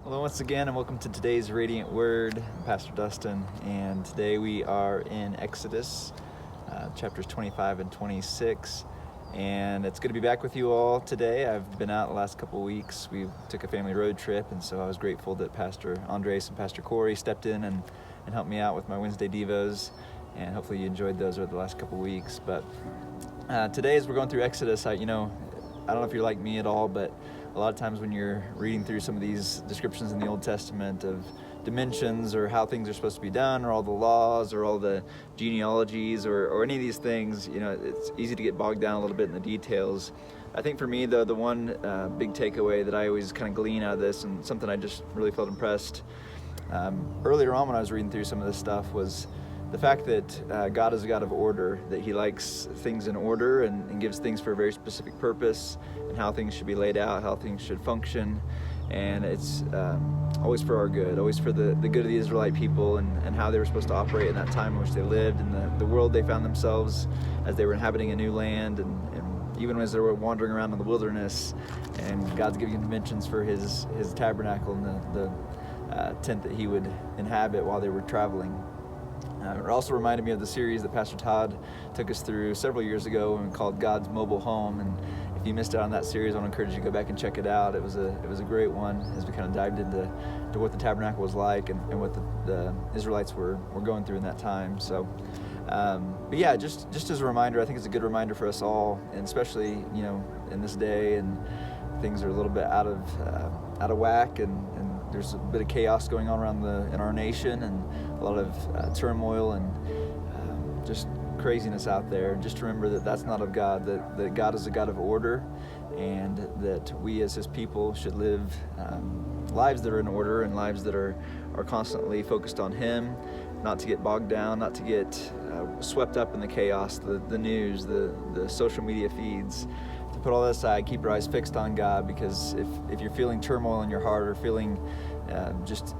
Hello once again, and welcome to today's Radiant Word. I'm Pastor Dustin, and today we are in Exodus, chapters 25 and 26, and it's good to be back with you all today. I've been out the last couple of weeks. We took a family road trip, and so I was grateful that Pastor Andres and Pastor Corey stepped in and helped me out with my Wednesday Devos, and hopefully you enjoyed those over the last couple of weeks. But today, as we're going through Exodus, I don't know if you're like me at all, but a lot of times when you're reading through some of these descriptions in the Old Testament of dimensions or how things are supposed to be done, or all the laws or all the genealogies or any of these things, it's easy to get bogged down a little bit in the details. I think for me, though, the one big takeaway that I always kind of glean out of this, and something I just really felt impressed earlier on when I was reading through some of this stuff, was the fact that God is a God of order, that He likes things in order and gives things for a very specific purpose, and how things should be laid out, how things should function. And it's always for our good, always for the good of the Israelite people and how they were supposed to operate in that time in which they lived, and the world they found themselves as they were inhabiting a new land, and even as they were wandering around in the wilderness. And God's giving dimensions for His tabernacle and the tent that He would inhabit while they were traveling. It also reminded me of the series that Pastor Todd took us through several years ago and called God's Mobile Home. And if you missed out on that series, I want to encourage you to go back and check it out. It was a great one as we kind of dived into what the tabernacle was like and what the Israelites were going through in that time. So, but yeah, just as a reminder, I think it's a good reminder for us all, and especially in this day, and things are a little bit out of whack, and there's a bit of chaos going on around in our nation, and a lot of turmoil and just craziness out there. And just remember that that's not of God, that God is a God of order, and that we as His people should live lives that are in order, and lives that are constantly focused on Him, not to get bogged down, not to get swept up in the chaos, the news, the social media feeds. To put all that aside, keep your eyes fixed on God, because if you're feeling turmoil in your heart, or feeling just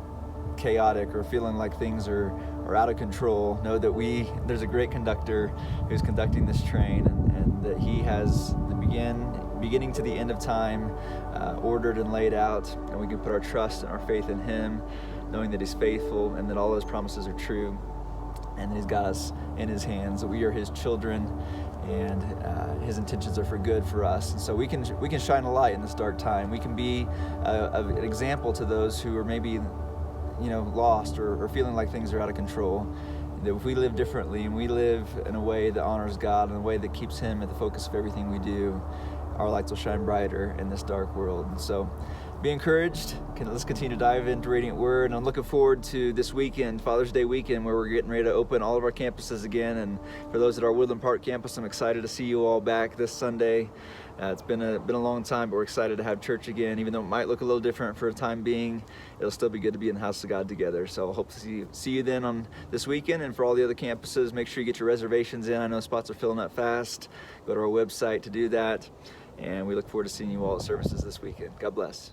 chaotic, or feeling like things are out of control, know that there's a great conductor who's conducting this train, and that He has the beginning to the end of time ordered and laid out, and we can put our trust and our faith in Him, knowing that He's faithful and that all His promises are true, and He's got us in His hands, that we are His children, and His intentions are for good for us. And so we can shine a light in this dark time. We can be an example to those who are maybe lost or feeling like things are out of control. That if we live differently, and we live in a way that honors God, in a way that keeps Him at the focus of everything we do, our lights will shine brighter in this dark world. And so be encouraged. Let's continue to dive into Radiant Word. And I'm looking forward to this weekend, Father's Day weekend, where we're getting ready to open all of our campuses again. And for those at our Woodland Park campus, I'm excited to see you all back this Sunday. It's been a long time, but we're excited to have church again. Even though it might look a little different for a time being, it'll still be good to be in the house of God together. So I hope to see you then on this weekend. And for all the other campuses, make sure you get your reservations in. I know spots are filling up fast. Go to our website to do that. And we look forward to seeing you all at services this weekend. God bless.